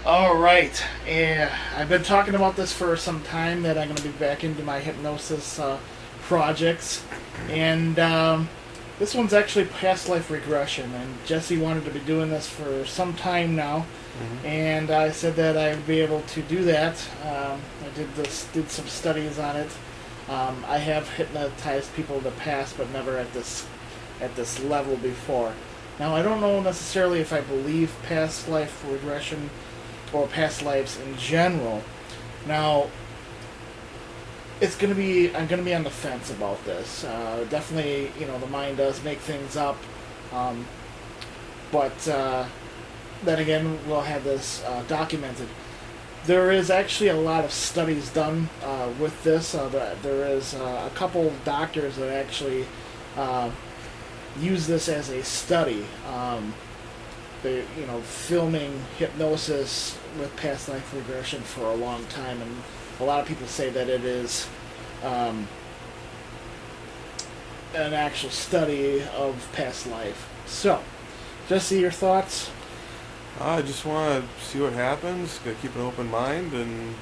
All right, yeah, I've been talking about this for some time that I'm going to be back into my hypnosis projects, and this one's actually past life regression. And Jesse wanted to be doing this for some time now, and I said that I would be able to do that. I did some studies on it. I have hypnotized people in the past, but never at this level before. Now I don't know necessarily if I believe past life regression or past lives in general. Now, I'm gonna be on the fence about this. Definitely, the mind does make things up, but then again, we'll have this documented. There is actually a lot of studies done with this. There is a couple of doctors that actually use this as a study. They, filming hypnosis with past life regression for a long time, and a lot of people say that it is an actual study of past life. So, Jesse, your thoughts? I just want to see what happens. Gotta keep an open mind, and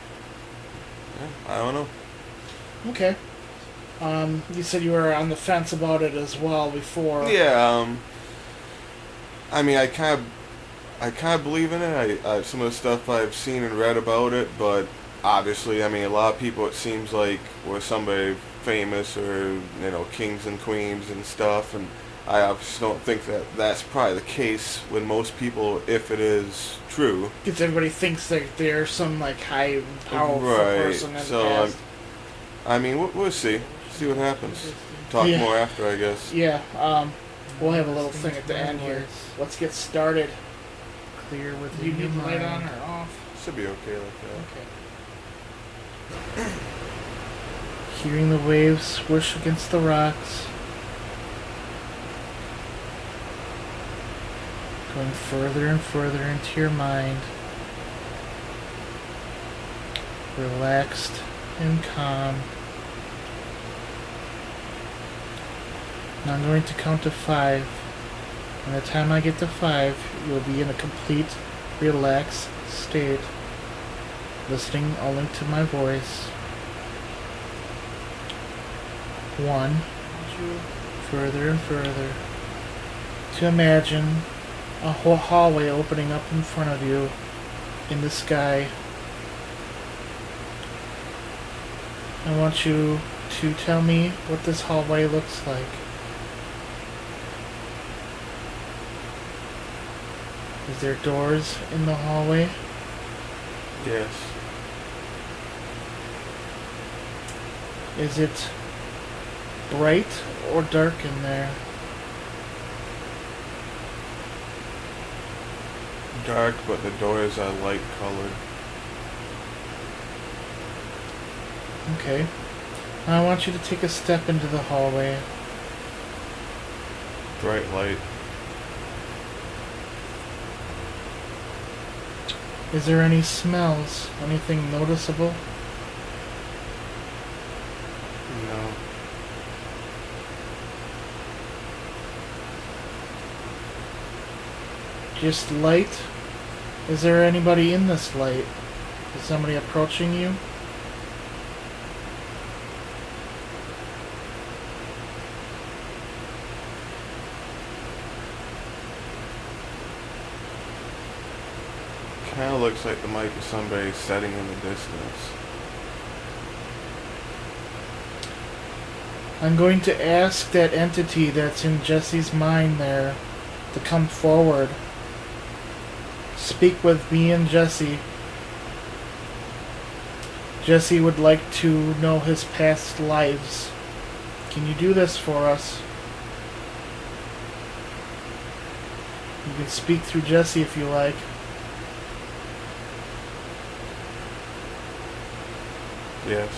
I don't know. Okay. You said you were on the fence about it as well before. Yeah. I mean, I kind of believe in it. Some of the stuff I've seen and read about it, but obviously, I mean, a lot of people, it seems like, were somebody famous or kings and queens and stuff, and I obviously don't think that that's probably the case with most people if it is true. Because everybody thinks that they're some high powerful person in the So past. I mean, we'll see what happens. Talk more after, I guess. Yeah. We'll have a little thing at the end here. Let's get started. Clear with Do you need the light on or off? Should be okay like that. Okay. Hearing the waves swish against the rocks. Going further and further into your mind. Relaxed and calm. Now I'm going to count to 5. And the time I get to 5, you'll be in a complete, relaxed state, listening only to my voice. 1. Further and further. To imagine a whole hallway opening up in front of you in the sky. I want you to tell me what this hallway looks like. Is there doors in the hallway? Yes. Is it bright or dark in there? Dark, but the doors are light colored. Okay. Now I want you to take a step into the hallway. Bright light. Is there any smells? Anything noticeable? No. Just light? Is there anybody in this light? Is somebody approaching you? Kind of looks like there might be somebody sitting in the distance. I'm going to ask that entity that's in Jesse's mind there to come forward. Speak with me and Jesse. Jesse would like to know his past lives. Can you do this for us? You can speak through Jesse if you like. Yes.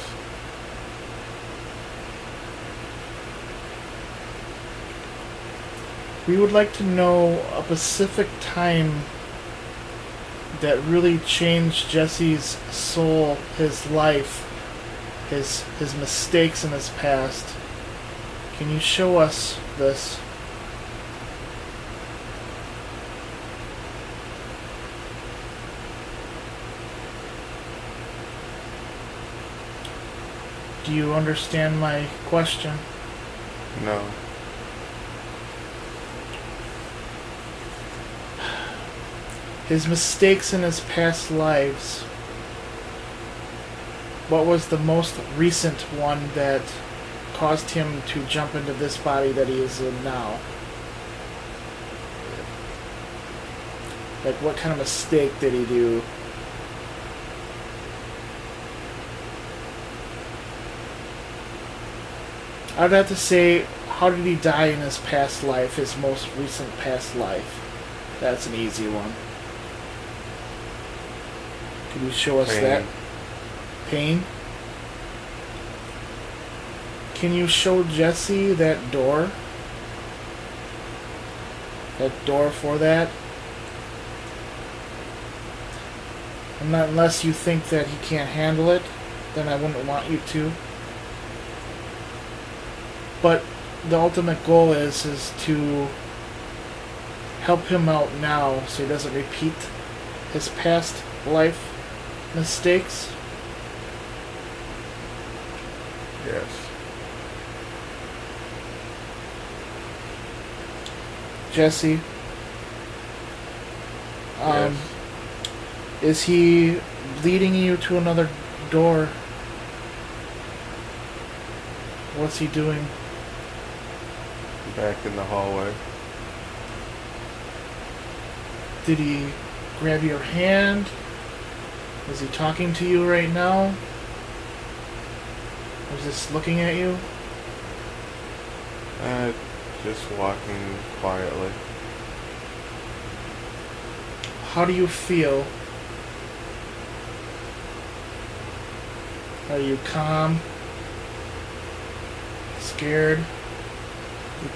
We would like to know a specific time that really changed Jesse's soul, his life, his mistakes in his past. Can you show us this? Do you understand my question? No. His mistakes in his past lives. What was the most recent one that caused him to jump into this body that he is in now? Like, what kind of mistake did he do? I'd have to say, how did he die in his past life, his most recent past life? That's an easy one. Can you show us Pain. that? Pain? Can you show Jesse that door? That door for that? Unless you think that he can't handle it, then I wouldn't want you to. But the ultimate goal is to help him out now so he doesn't repeat his past life mistakes. Yes. Jesse, Yes. is he leading you to another door? What's he doing? Back in the hallway. Did he grab your hand? Is he talking to you right now? Or is he just looking at you? Just walking quietly. How do you feel? Are you calm? Scared?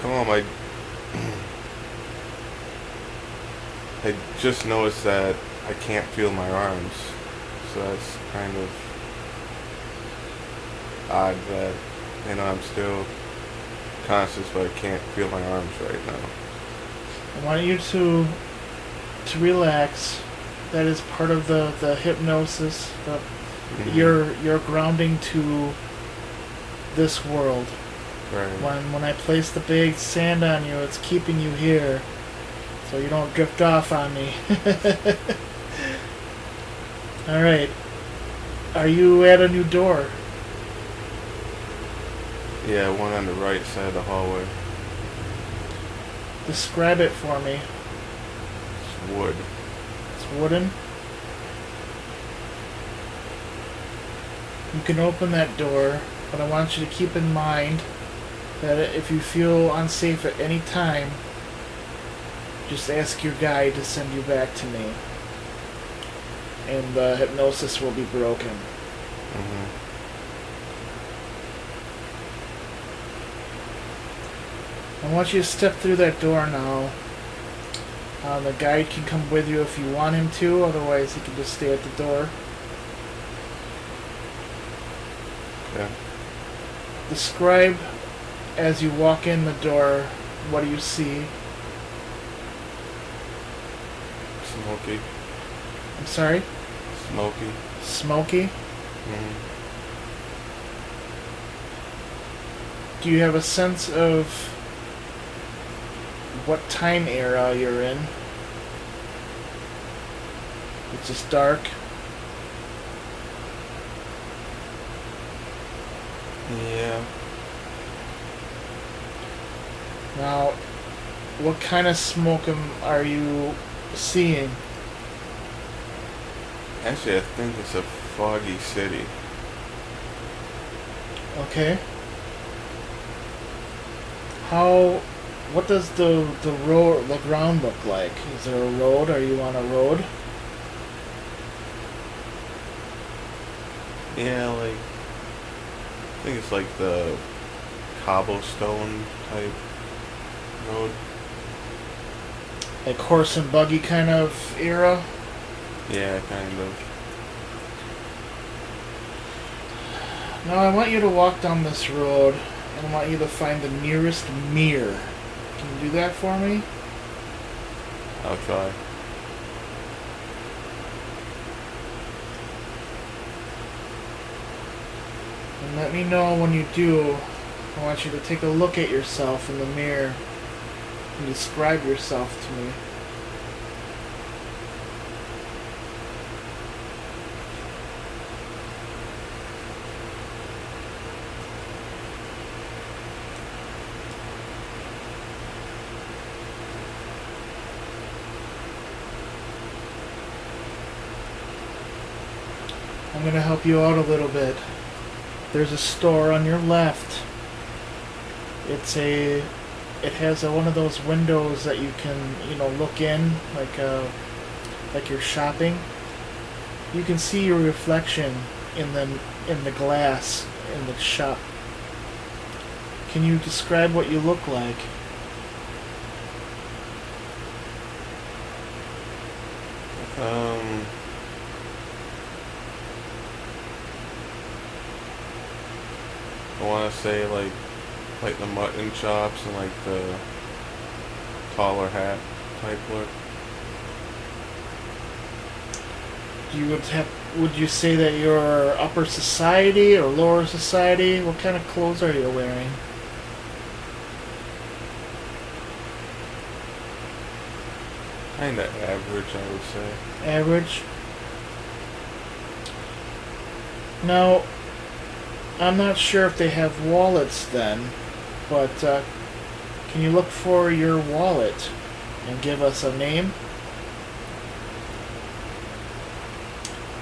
Come on, I just noticed that I can't feel my arms, so that's kind of odd that, I'm still conscious, but I can't feel my arms right now. I want you to relax. That is part of the hypnosis. You're grounding to this world. Right. When I place the big sand on you, it's keeping you here, so you don't drift off on me. All right. Are you at a new door? Yeah, one on the right side of the hallway. Describe it for me. It's wood. It's wooden. You can open that door, but I want you to keep in mind that if you feel unsafe at any time, just ask your guide to send you back to me. And the hypnosis will be broken. Mm-hmm. I want you to step through that door now. The guide can come with you if you want him to, otherwise he can just stay at the door. Yeah. Describe, as you walk in the door, what do you see? Smoky. I'm sorry? Smoky. Smoky? Mm-hmm. Do you have a sense of what time era you're in? It's just dark. Yeah. Now, what kind of smoke are you seeing? Actually, I think it's a foggy city. Okay. What does the road, the ground look like? Is there a road? Are you on a road? Yeah, I think it's like the cobblestone type road. Like horse and buggy kind of era? Yeah, kind of. Now I want you to walk down this road, and I want you to find the nearest mirror. Can you do that for me? I'll try. And let me know when you do. I want you to take a look at yourself in the mirror and describe yourself to me. I'm going to help you out a little bit. There's a store on your left. It has one of those windows that you can, look in like you're shopping. You can see your reflection in the glass in the shop. Can you describe what you look like? I want to say like the mutton chops and like the taller hat type look. Would you say that you're upper society or lower society? What kind of clothes are you wearing? Kinda average, I would say. Average? Now, I'm not sure if they have wallets then, but can you look for your wallet and give us a name?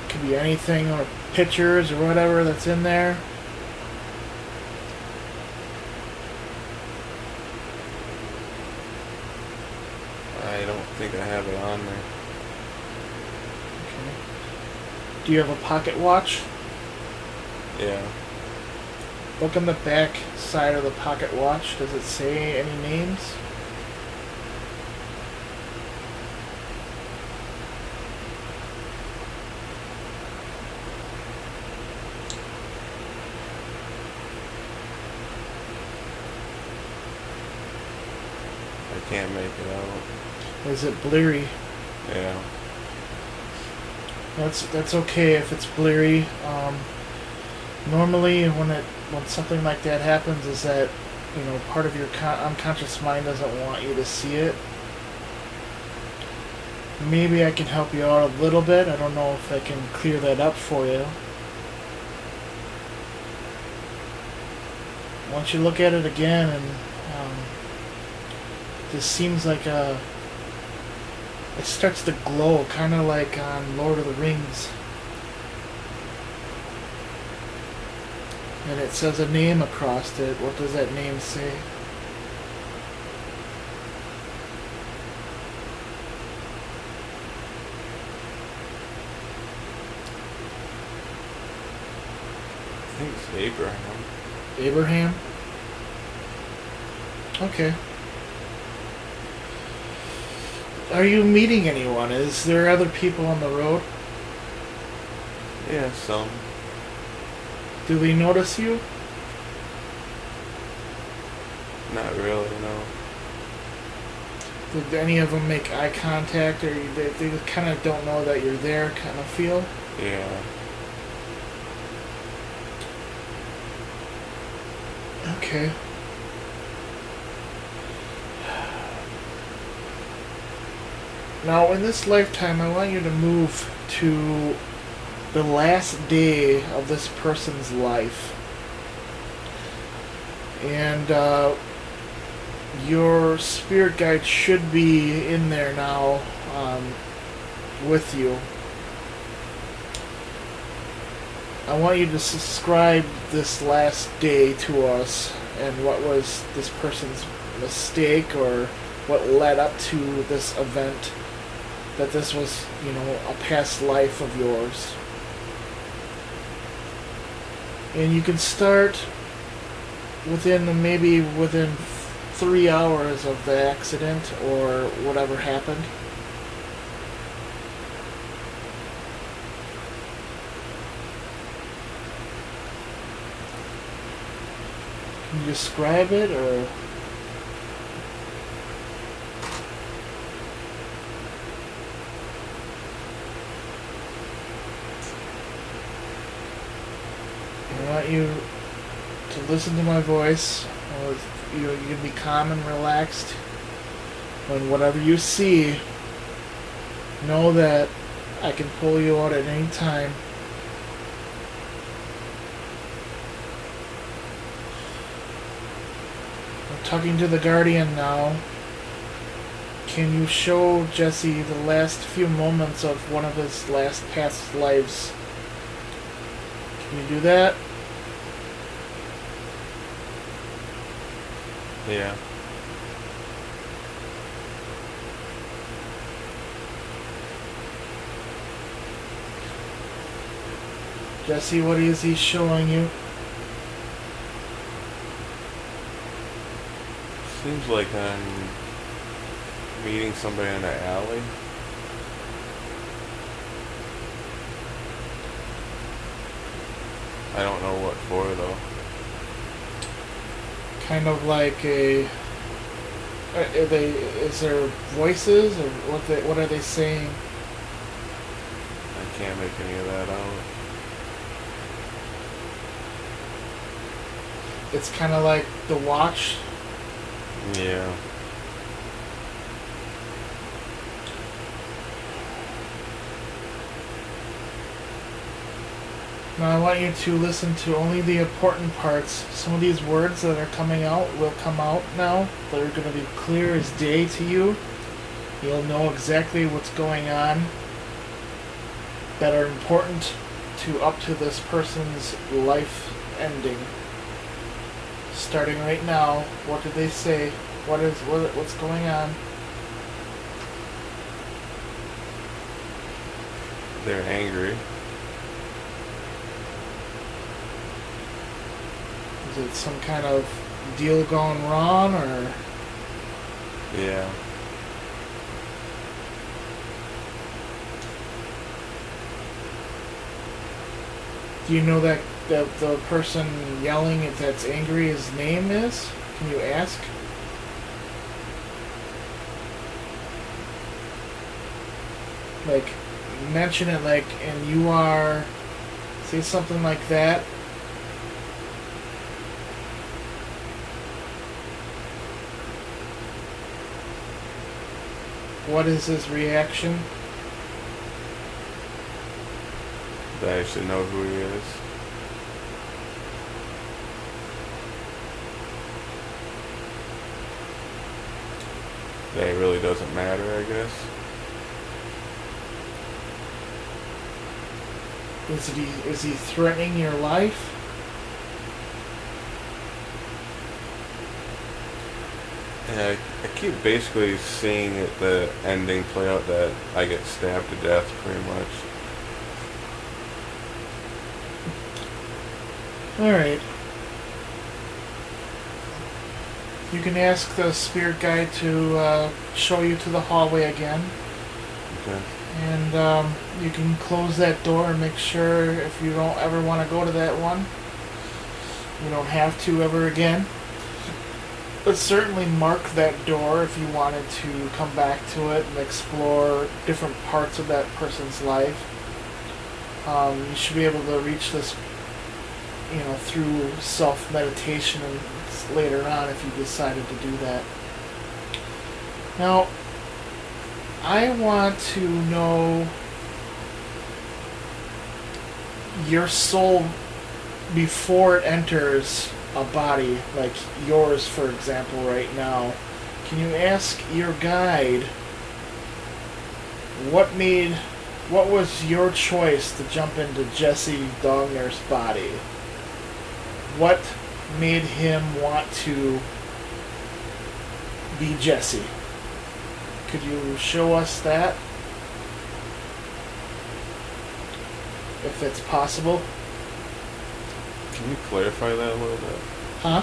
Could be anything, or pictures or whatever that's in there. I don't think I have it on there. Okay. Do you have a pocket watch? Yeah. Look on the back side of the pocket watch. Does it say any names? I can't make it out. Is it blurry? Yeah. That's okay if it's blurry. Normally, when something like that happens, is that part of your unconscious mind doesn't want you to see it. Maybe I can help you out a little bit. I don't know if I can clear that up for you. Once you look at it again, and this seems like it starts to glow, kind of like on Lord of the Rings. And it says a name across it. What does that name say? I think it's Abraham. Abraham? Okay. Are you meeting anyone? Is there other people on the road? Yeah, some. Do they notice you? Not really, no. Did any of them make eye contact, or they kind of don't know that you're there, kind of feel? Yeah. Okay. Now, in this lifetime, I want you to move to the last day of this person's life. And your spirit guide should be in there now with you. I want you to describe this last day to us and what was this person's mistake or what led up to this event, that this was, a past life of yours. And you can start within 3 hours of the accident or whatever happened. Can you describe it, or? I want you to listen to my voice. You can be calm and relaxed. When whatever you see, know that I can pull you out at any time. I'm talking to the Guardian now. Can you show Jesse the last few moments of one of his last past lives? Can you do that? Yeah. Jesse, what is he showing you? Seems like I'm meeting somebody in an alley. I don't know what for though. Kind of like a. Are they? Is there voices, or what are they saying? I can't make any of that out. It's kind of like the watch. Yeah. Now I want you to listen to only the important parts. Some of these words that are coming out will come out now. They're going to be clear as day to you. You'll know exactly what's going on that are important to this person's life ending. Starting right now, what did they say? What's going on? They're angry. Is it some kind of deal gone wrong, or? Yeah. Do you know that the person yelling that's angry, his name is? Can you ask? Like, mention it like, and you are, say something like that. What is his reaction? That I should know who he is. That it really doesn't matter, I guess. Is he threatening your life? Yeah, I keep basically seeing the ending play out that I get stabbed to death, pretty much. Alright. You can ask the spirit guide to show you to the hallway again. Okay. And you can close that door and make sure if you don't ever want to go to that one, you don't have to ever again. But certainly mark that door if you wanted to come back to it and explore different parts of that person's life. You should be able to reach this, through self-meditation and later on if you decided to do that. Now, I want to know your soul before it enters a body, like yours, for example, right now. Can you ask your guide what was your choice to jump into Jesse Dogner's body? What made him want to be Jesse? Could you show us that? If it's possible. Can you clarify that a little bit? Huh?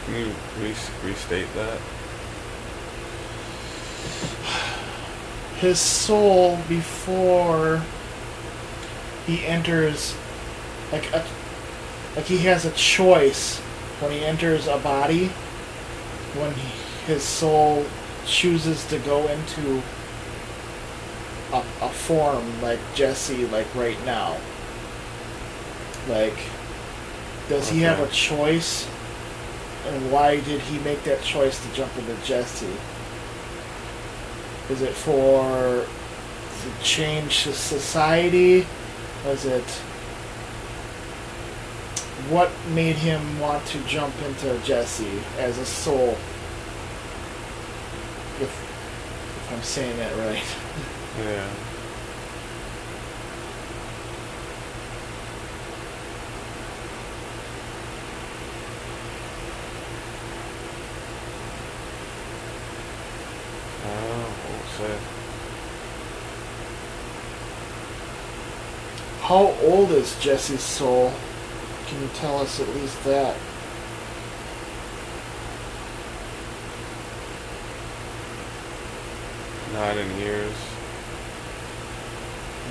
Can you restate that? His soul before he enters, like he has a choice when he enters a body, when his soul chooses to go into a form like Jesse, like right now. Like, does he have a choice? And why did he make that choice to jump into Jesse? Is it to change society? Was it... What made him want to jump into Jesse as a soul? If I'm saying that right. Yeah. How old is Jesse's soul? Can you tell us at least that? Not in years.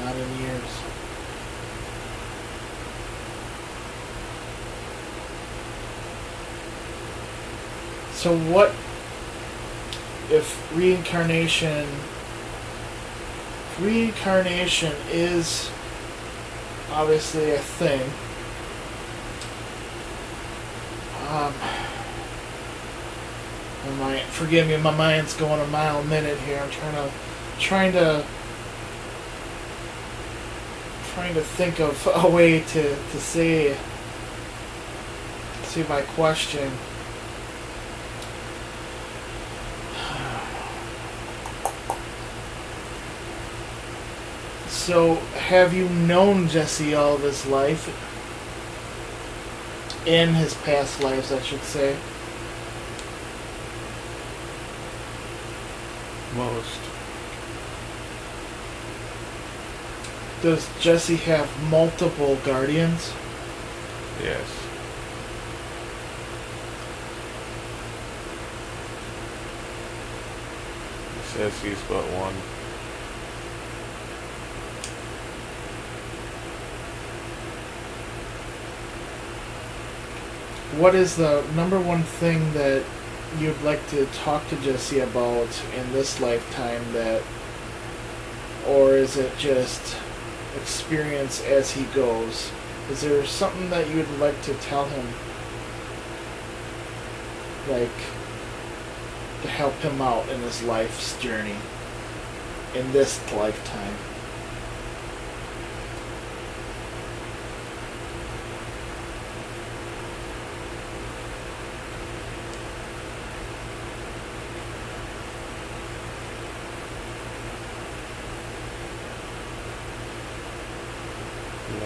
Not in years. So what if reincarnation is obviously a thing? Forgive me, my mind's going a mile a minute here. I'm trying to think of a way to say my question. So, have you known Jesse all of his life? In his past lives, I should say. Most. Does Jesse have multiple guardians? Yes. He says he's but one. What is the number one thing that you'd like to talk to Jesse about in this lifetime or is it just experience as he goes? Is there something that you'd like to tell him? Like, to help him out in his life's journey, in this lifetime?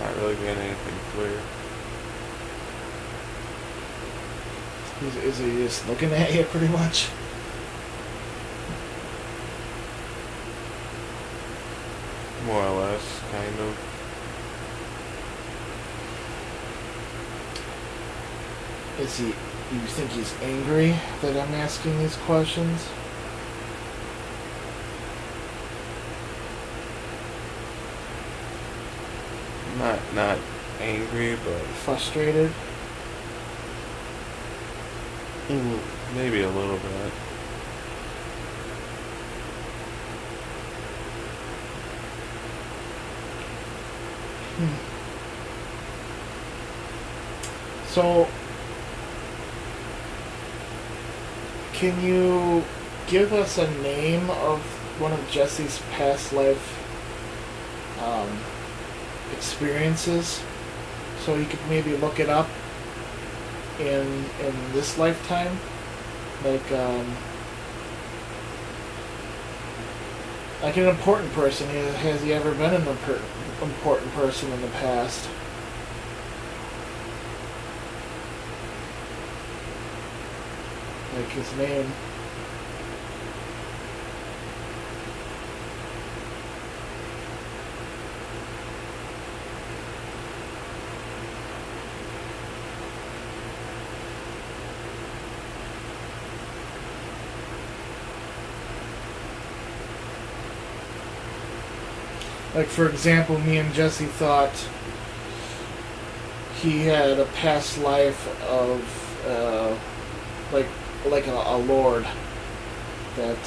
Not really getting anything clear. Is he just looking at you pretty much? More or less, kind of. Is he... You think he's angry that I'm asking these questions? Not angry, but Frustrated? maybe a little bit. So, can you give us a name of one of Jesse's past life experiences, so he could maybe look it up in this lifetime? Like an important person. Has he ever been an important person in the past? Like his name. Like, for example, me and Jesse thought he had a past life of like a lord that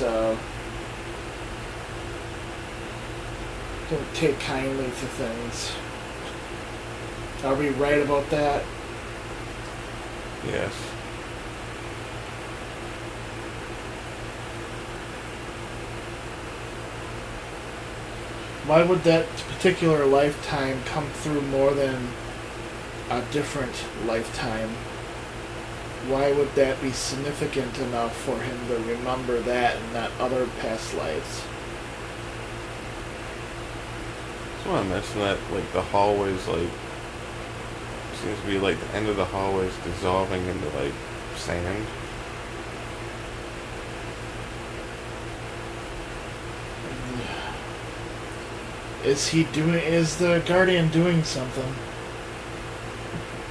don't take kindly to things. Are we right about that? Yes. Why would that particular lifetime come through more than a different lifetime? Why would that be significant enough for him to remember that and not other past lives? So I mentioned that, like, the hallways, like, seems to be, like, the end of the hallways dissolving into, like, sand. Is the guardian doing something?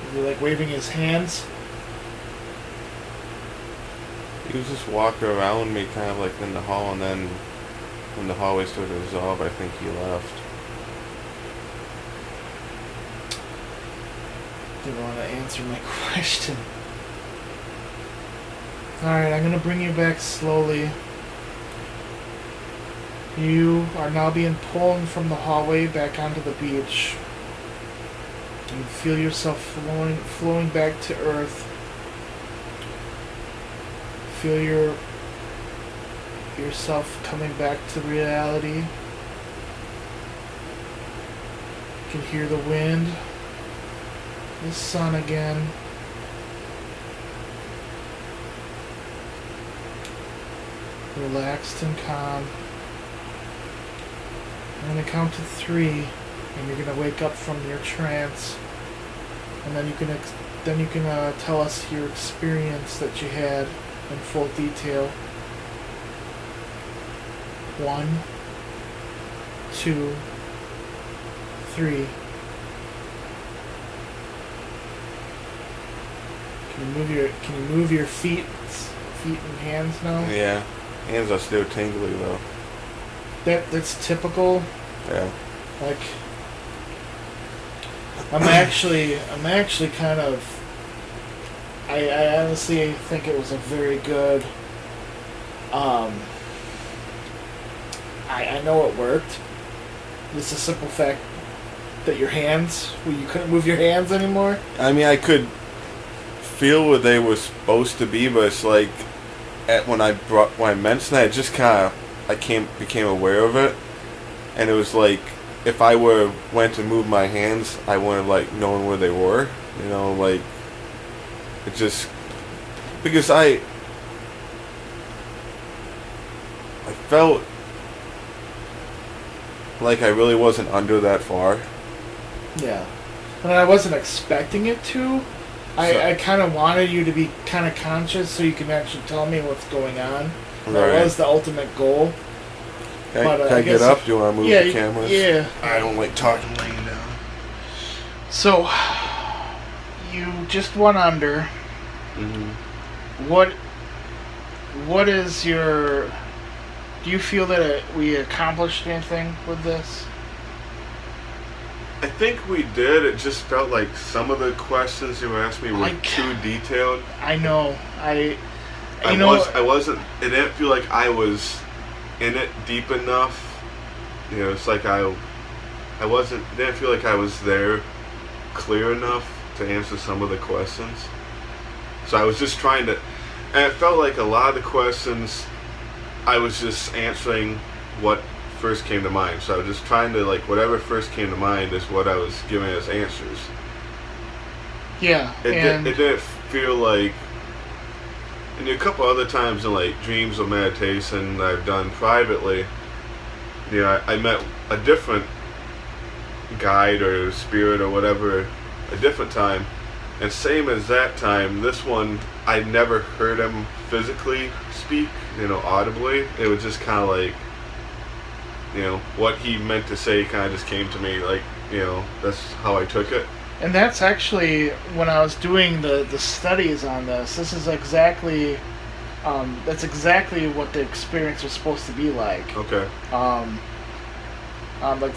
Is he, like, waving his hands? He was just walking around me kind of, like, in the hall, and then when the hallway started to dissolve, I think he left. Didn't want to answer my question. Alright, I'm going to bring you back slowly. You are now being pulled from the hallway back onto the beach. You feel yourself flowing back to Earth. Feel yourself coming back to reality. You can hear the wind, the sun again. Relaxed and calm. I'm going to count to 3, and you're going to wake up from your trance, and then you can tell us your experience that you had in full detail. 1, 2, 3. Can you move your feet and hands now? Yeah. Hands are still tingly, though. That's typical. Yeah. Like, I'm actually kind of. I honestly think it was a very good. I know it worked. It's a simple fact that your hands, you couldn't move your hands anymore. I mean, I could feel where they were supposed to be, but it's like when I mentioned that, it just kind of became aware of it, and it was like if I went to move my hands, I wouldn't have like known where they were. You know, like it just because I felt like I really wasn't under that far. Yeah, and I wasn't expecting it to. I kind of wanted you to be kind of conscious so you can actually tell me what's going on. That was the ultimate goal. Can I get up? Do you want to move the cameras? Yeah. I don't like talking laying down. So, you just went under. Mm-hmm. What is your... Do you feel that we accomplished anything with this? I think we did. It just felt like some of the questions you asked me were too detailed. I know. I wasn't. It didn't feel like I was in it deep enough. You know, it's like I wasn't. It didn't feel like I was there clear enough to answer some of the questions. So I was just trying to, and it felt like a lot of the questions I was just answering what first came to mind. So I was just trying to, like, whatever first came to mind is what I was giving as answers. Yeah. It didn't feel like, and a couple other times in like dreams or meditation I've done privately, you know, I met a different guide or spirit or whatever a different time, and same as that time, this one I never heard him physically speak, you know, audibly. It was just kind of like, you know, what he meant to say kind of just came to me, like, you know, that's how I took it. And that's actually, when I was doing the studies on this is exactly, that's exactly what the experience was supposed to be like. Okay. Like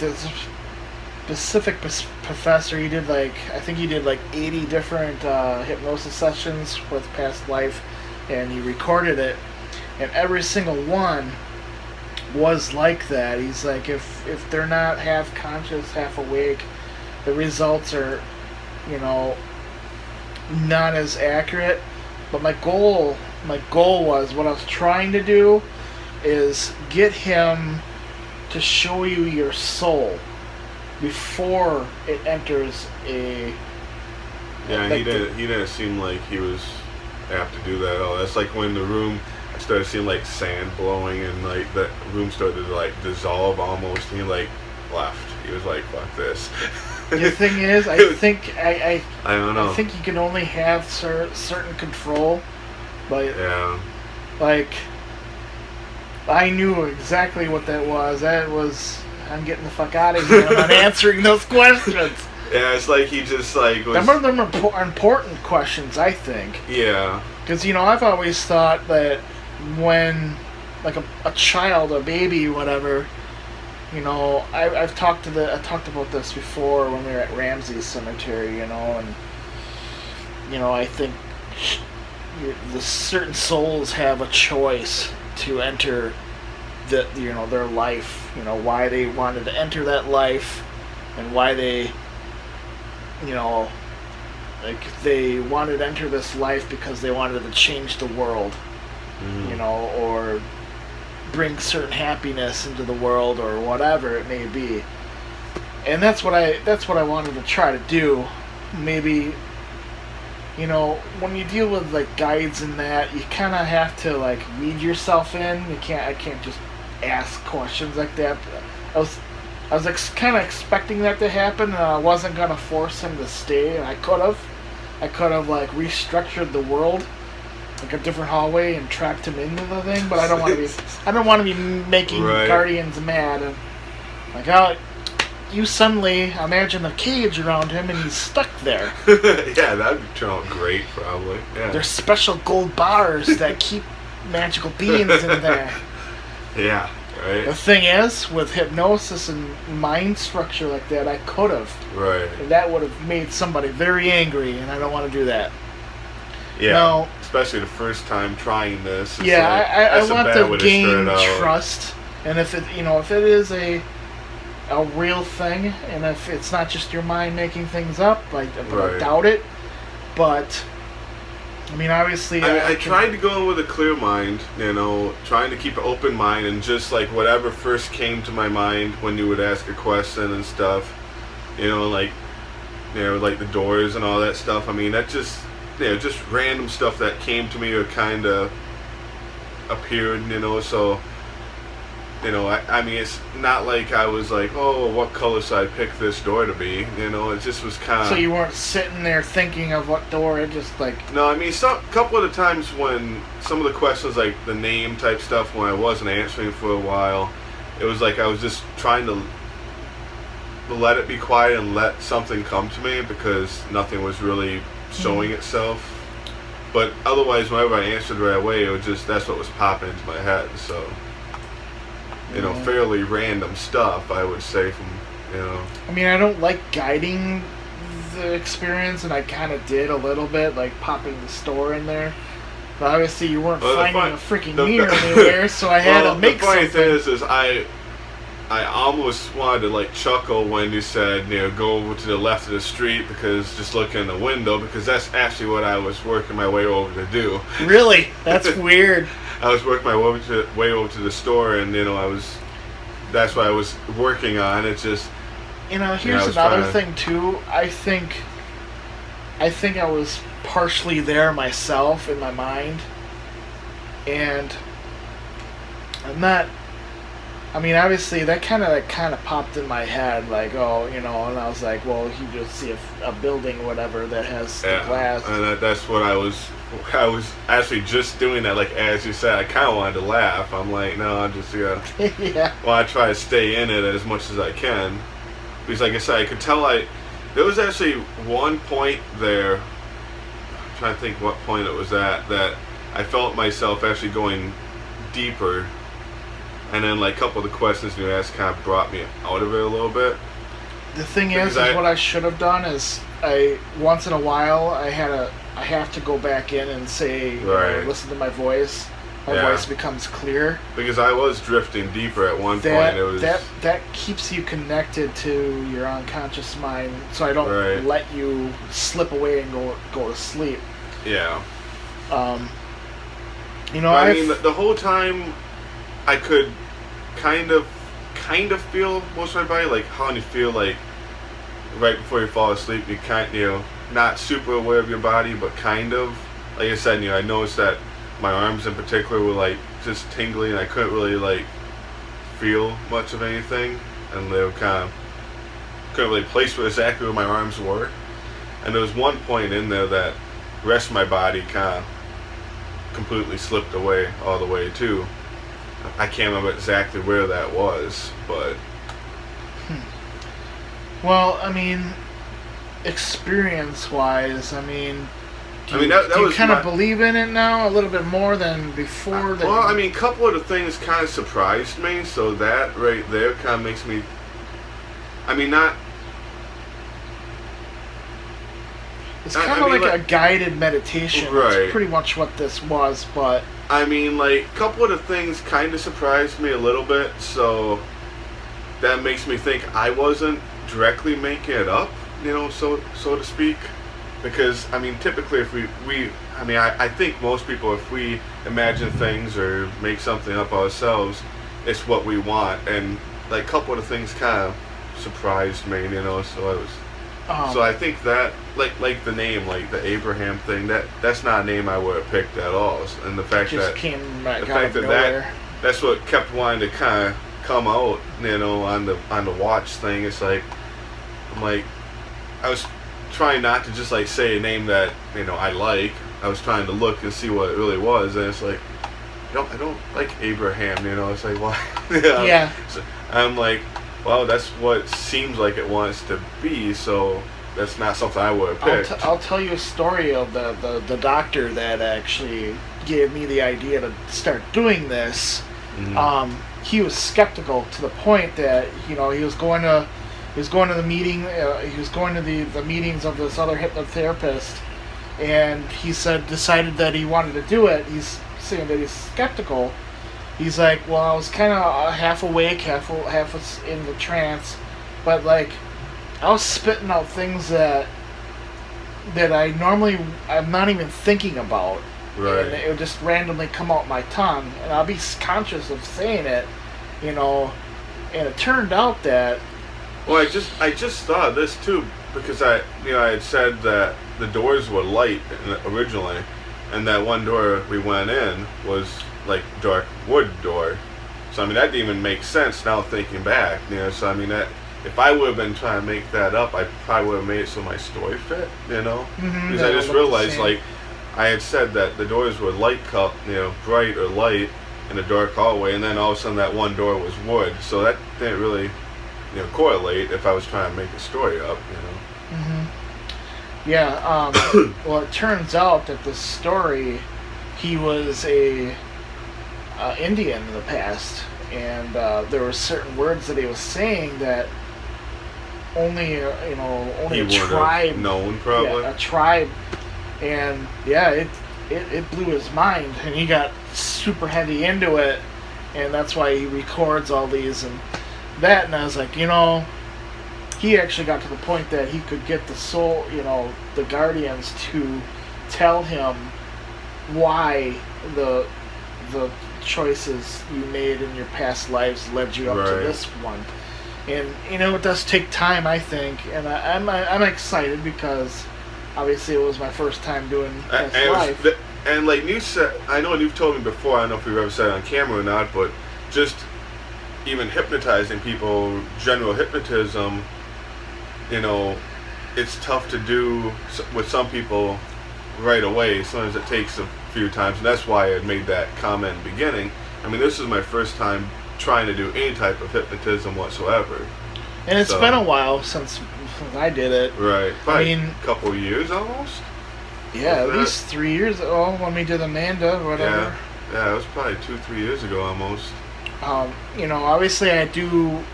specific professor. He did I think he did 80 different hypnosis sessions with past life, and he recorded it, and every single one was like that. He's like, if they're not half conscious, half awake, the results are, not as accurate. But my goal was, what I was trying to do is get him to show you your soul before it enters a... Yeah, he didn't seem like he was apt to do that at all. That's like when the room, I started seeing sand blowing, and the room started to dissolve almost, and he left. He was like, fuck this. The thing is, I don't know. I think you can only have certain control, but yeah, I knew exactly what that was. I'm getting the fuck out of here. I'm not answering those questions. Yeah, it's like he just was... Them are important questions, I think. Yeah. Because, I've always thought that when, a child, a baby, whatever, I've talked about this before when we were at Ramsey's Cemetery, and, I think the certain souls have a choice to enter their life, why they wanted to enter that life, and why they, they wanted to enter this life because they wanted to change the world, or bring certain happiness into the world, or whatever it may be. And that's what I wanted to try to do. Maybe, when you deal with guides and that, you kind of have to weed yourself in. I can't just ask questions like that. I was kind of expecting that to happen, and I wasn't gonna force him to stay. And I could have restructured the world, a different hallway, and trapped him into the thing. But I don't want to be making guardians mad. And you suddenly imagine a cage around him, and he's stuck there. Yeah, that'd turn out great, probably. Yeah. There's special gold bars that keep magical beings in there. Yeah, right. The thing is, with hypnosis and mind structure like that, I could have. Right. And that would have made somebody very angry, and I don't want to do that. Yeah. No. Especially the first time trying this. Yeah, I want to gain trust, and if it is a real thing, and if it's not just your mind making things up, I doubt it. But obviously, I tried to go in with a clear mind, trying to keep an open mind, and just whatever first came to my mind when you would ask a question and stuff, like the doors and all that stuff. That just random stuff that came to me or kind of appeared, so. It's not like I was like, oh, what color should I pick this door to be? It just was kind of... So you weren't sitting there thinking of what door, it just No, a couple of the times when some of the questions, the name type stuff, when I wasn't answering for a while, it was I was just trying to let it be quiet and let something come to me, because nothing was really showing itself. But otherwise, whenever I answered right away, it was just, that's what was popping into my head, so... fairly random stuff, I would say, from, I don't like guiding the experience, and I kind of did a little bit, popping the store in there. But obviously you weren't finding a freaking meter anywhere, so I had to make something. The funny thing is I almost wanted to chuckle when you said, go over to the left of the street, because just look in the window, because that's actually what I was working my way over to do. Really? That's weird. I was working my way over to the store, and that's what I was working on. It's just here's another thing too. I think I was partially there myself in my mind, and I'm not. Obviously that kind of popped in my head, and I was like, well, you just see a building or whatever that has the glass. And that's what I was actually just doing that, as you said. I kind of wanted to laugh. I'm like, no, I'm just yeah. Well, I try to stay in it as much as I can, because like I said, I could tell there was actually one point there, I'm trying to think what point it was at, that I felt myself actually going deeper. And then, a couple of the questions you asked kind of brought me out of it a little bit. The thing Because is what I should have done is once in a while I have to go back in and say, Right. listen to my voice. My Yeah. voice becomes clear. Because I was drifting deeper at one That point. It was that keeps you connected to your unconscious mind, so I don't Right. let you slip away and go to sleep. yeah. I I mean, the whole time I could kind of feel most of my body, like how you feel like right before you fall asleep. You not super aware of your body, but kind of. Like I said, I noticed that my arms in particular were like just tingling, and I couldn't really like feel much of anything, and they were couldn't really place exactly where my arms were. And there was one point in there that the rest of my body kind of completely slipped away all the way too. I can't remember exactly where that was, but Well, I mean, experience-wise, I mean, do that you was kind of believe in it now a little bit more than before? well, I mean, a couple of the things kind of surprised me, so that right there kind of makes me. I mean, not. It's kind of like a guided meditation. Right. That's pretty much what this was, but I mean, like, a couple of the things kind of surprised me a little bit, so that makes me think I wasn't directly making it up, so to speak. Because, I mean, typically if I think most people, if we imagine things or make something up ourselves, it's what we want. And, like, a couple of the things kind of surprised me, so I think that, like the name, like the Abraham thing, that's not a name I would have picked at all. And the fact just that came back the out fact of that nowhere. that's what kept wanting to kind of come out, on the watch thing. It's like I'm like I was trying not to just like say a name that I like. I was trying to look and see what it really was, and it's like I don't like Abraham. It's like why? Yeah. So I'm like, well, that's what seems like it wants to be. So that's not something I would have picked. I'll tell you a story of the doctor that actually gave me the idea to start doing this. Mhm. He was skeptical to the point that he was going to the meeting. He was going to the meetings of this other hypnotherapist, and he decided that he wanted to do it. He's saying that he's skeptical. He's like, well, I was kind of half awake, half in the trance, but like I was spitting out things that I'm not even thinking about. Right. And it would just randomly come out my tongue, and I'll be conscious of saying it, and it turned out that. Well, I just thought of this too, because I had said that the doors were light originally, and that one door we went in was like dark wood door. So I mean that didn't even make sense now thinking back. So I mean that if I would have been trying to make that up, I probably would have made it so my story fit. Mm-hmm, Because I just realized like I had said that the doors were light cup, bright or light in a dark hallway, and then all of a sudden that one door was wood. So that didn't really correlate if I was trying to make a story up. Mm-hmm. Yeah. Well, it turns out that the story, he was a Indian in the past, and there were certain words that he was saying that only only He a would tribe have known probably. a tribe, and it blew his mind, and he got super heavy into it, and that's why he records all these and that. And I was like, he actually got to the point that he could get the soul, the guardians to tell him why the choices you made in your past lives led you up to Right. this one. And it does take time, I think, and I'm excited because obviously it was my first time doing this live. And like you said, I know you've told me before. I don't know if you've ever said it on camera or not, but just even hypnotizing people, general hypnotism, it's tough to do with some people right away. Sometimes it takes a few times, and that's why I made that comment in the beginning. I mean, this is my first time trying to do any type of hypnotism whatsoever. And it's been a while since I did it. Right. Probably I mean, a couple of years almost. Yeah, Was at least 3 years ago when we did Amanda, whatever. Yeah, it was probably 2-3 years ago almost. Obviously I do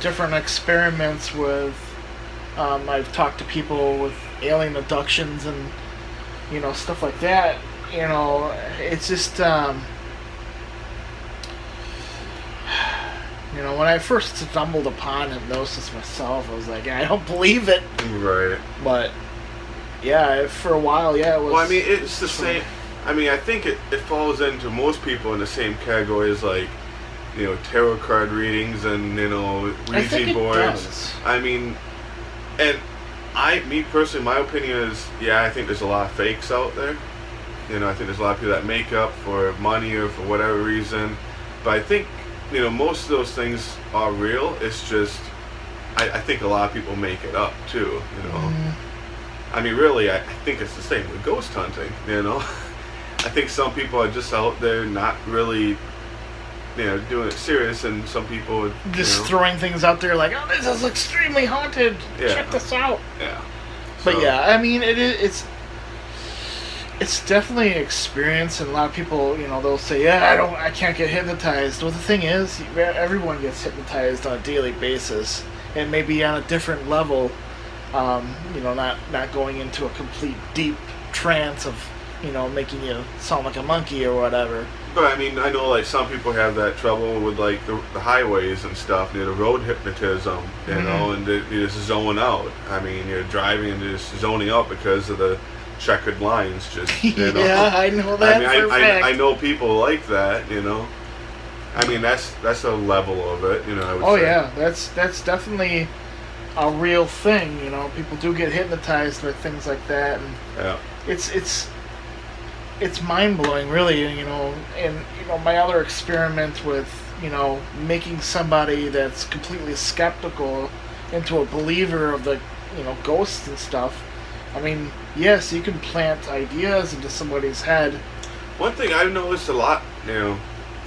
different experiments with. I've talked to people with alien abductions and stuff like that. It's just when I first stumbled upon hypnosis myself, I was like, I don't believe it. Right. But yeah, for a while, it was. Well, I mean, it's the same. I mean, I think it falls into most people in the same category as like, tarot card readings and Ouija boards. Does. I mean, and me personally, my opinion is, I think there's a lot of fakes out there. I think there's a lot of people that make up for money or for whatever reason. But I think, most of those things are real. It's just, I think a lot of people make it up too, I mean, really, I think it's the same with ghost hunting, I think some people are just out there not really, doing it serious, and some people just throwing things out there like, oh, this is extremely haunted. Yeah. Check this out. Yeah. But I mean, it's definitely an experience, and a lot of people, they'll say, I can't get hypnotized. Well, the thing is, everyone gets hypnotized on a daily basis, and maybe on a different level. Not going into a complete deep trance of, making you sound like a monkey or whatever. But I mean, I know like some people have that trouble with like the highways and stuff, the road hypnotism, and you just zone out. I mean, you're driving and just zoning out because of the checkered lines. Just Yeah, I know that. I mean, for a fact. I know people like that. I mean, that's a level of it. I would say. Yeah, that's definitely a real thing. People do get hypnotized with things like that, and Yeah. it's mind blowing, really. And my other experiment with making somebody that's completely skeptical into a believer of the ghosts and stuff. I mean, yes, you can plant ideas into somebody's head. One thing I've noticed a lot, kind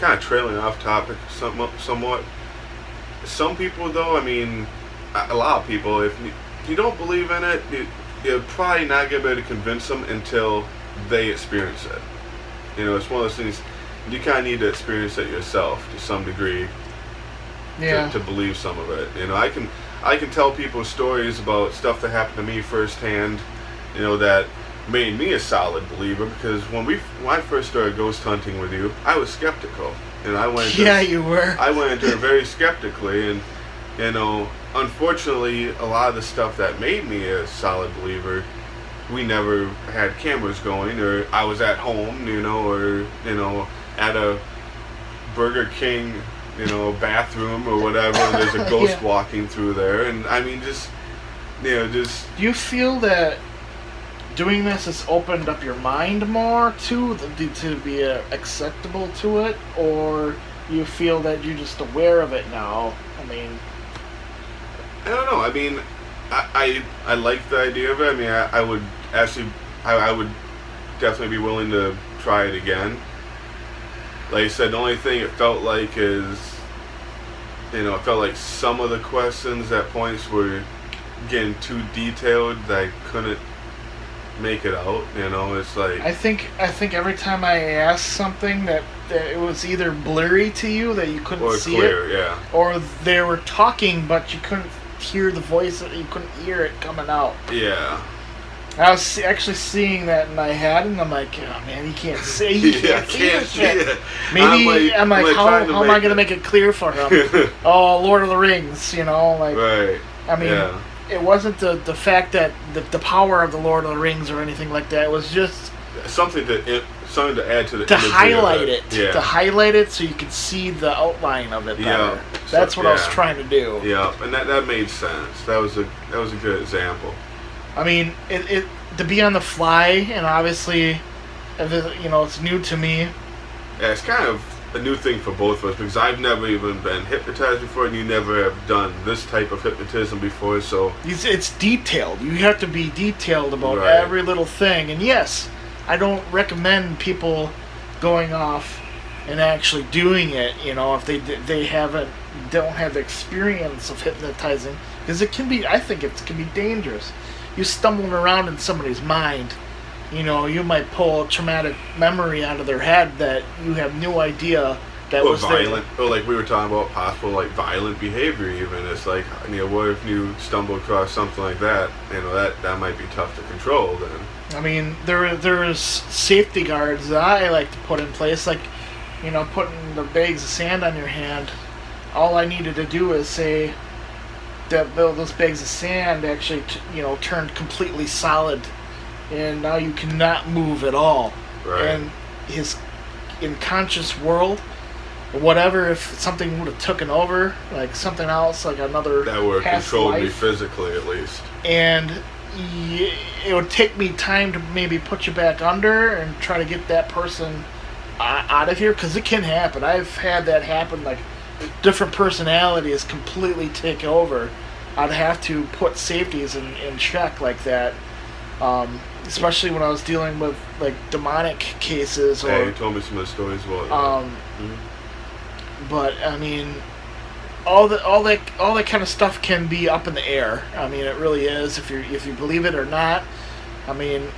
of trailing off topic somewhat. Some people, though, I mean, a lot of people, if you don't believe in it, you're probably not going to be able to convince them until they experience it. It's one of those things, you kind of need to experience it yourself to some degree to believe some of it. I can tell people stories about stuff that happened to me firsthand, that made me a solid believer, because when I first started ghost hunting with you, I was skeptical. I went you were. I went into it very skeptically, and unfortunately, a lot of the stuff that made me a solid believer, we never had cameras going, or I was at home, or at a Burger King, bathroom or whatever, and there's a ghost walking through there, and I mean, just. Do you feel that doing this has opened up your mind more to be acceptable to it, or you feel that you're just aware of it now? I mean, I don't know. I mean, I like the idea of it. I mean, I would actually, I would definitely be willing to try it again. Like I said, the only thing it felt like is, it felt like some of the questions at points were getting too detailed that I couldn't make it out. It's like I think every time I asked something that it was either blurry to you that you couldn't or see clear, it, yeah, or they were talking but you couldn't hear the voice, you couldn't hear it coming out. Yeah. I was actually seeing that in my head, and I'm like, oh man, he can't see. He can't see this shit. Maybe I'm like, how am I gonna make it clear for him? Oh, Lord of the Rings, like. Right. I mean, it wasn't the fact that the power of the Lord of the Rings or anything like that. It was just something to add to the to highlight it. Yeah. To highlight it so you could see the outline of it better. Yeah. That's what I was trying to do. Yeah, and that made sense. That was a good example. I mean, it to be on the fly, and obviously, it's new to me. Yeah, it's kind of a new thing for both of us, because I've never even been hypnotized before, and you never have done this type of hypnotism before, so. It's detailed. You have to be detailed about Right. every little thing. And yes, I don't recommend people going off and actually doing it, if they don't have the experience of hypnotizing, because I think it can be dangerous. You stumbling around in somebody's mind, you might pull a traumatic memory out of their head that you have no idea that or was violent, or like we were talking about possible like violent behavior. Even it's like, what if you stumble across something like that? That might be tough to control. Then I mean, there's safety guards that I like to put in place, like, putting the bags of sand on your hand. All I needed to do is say that those bags of sand actually, turned completely solid, and now you cannot move at all. Right. And his unconscious world, whatever, if something would have taken over, like something else, like another that would have past controlled me life, physically at least. and it would take me time to maybe put you back under and try to get that person out of here, because it can happen. I've had that happen, like different personalities completely take over. I'd have to put safeties in check like that, especially when I was dealing with like demonic cases. Or, Yeah, you told me some of the stories about that. But I mean, all that kind of stuff can be up in the air. I mean, it really is, if you believe it or not. I mean,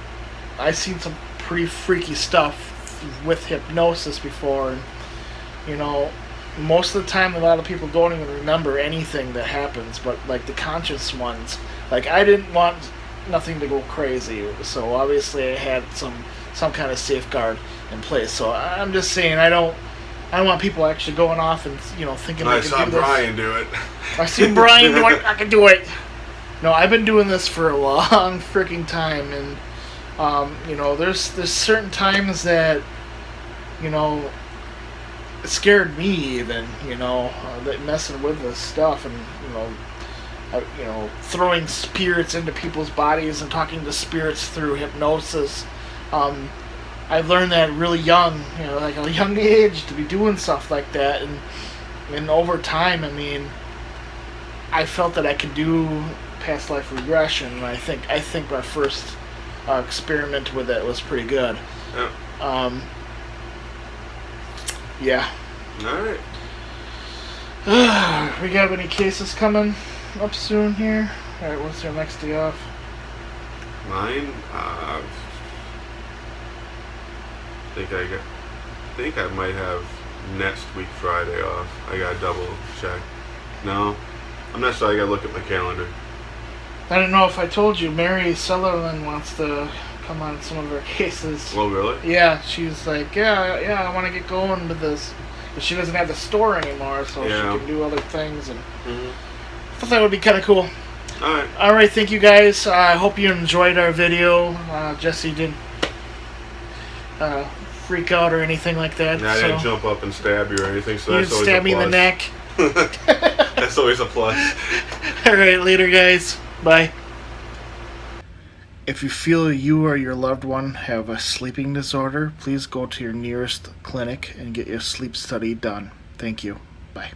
I've seen some pretty freaky stuff with hypnosis before, and most of the time a lot of people don't even remember anything that happens, but like the conscious ones, like I didn't want nothing to go crazy, so obviously I had some kind of safeguard in place. So I'm just saying, I don't want people actually going off and thinking I they can saw do this. Brian do it. I seen Brian do it. I can do it. No, I've been doing this for a long freaking time, and there's certain times that it scared me even, that messing with this stuff, and throwing spirits into people's bodies and talking to spirits through hypnosis. I learned that really young, like a young age, to be doing stuff like that, and over time, I mean, I felt that I could do past life regression, and I think my first experiment with it was pretty good. Yeah. Yeah. Alright. We got any cases coming up soon here? Alright, what's your next day off? Mine, think I might have next week Friday off. I gotta double check. No, I'm not sure. I gotta look at my calendar. I don't know if I told you, Mary Sutherland wants to come on some of her cases. Oh, really? Yeah, she's like, yeah, I want to get going with this. But she doesn't have the store anymore, so she can do other things. And I thought that would be kind of cool. Alright, thank you guys. I hope you enjoyed our video. Jesse didn't freak out or anything like that. I didn't jump up and stab you or anything, so you that's always stab a me in the plus. neck. That's always a plus. Alright, later guys. Bye. If you feel you or your loved one have a sleeping disorder, please go to your nearest clinic and get your sleep study done. Thank you. Bye.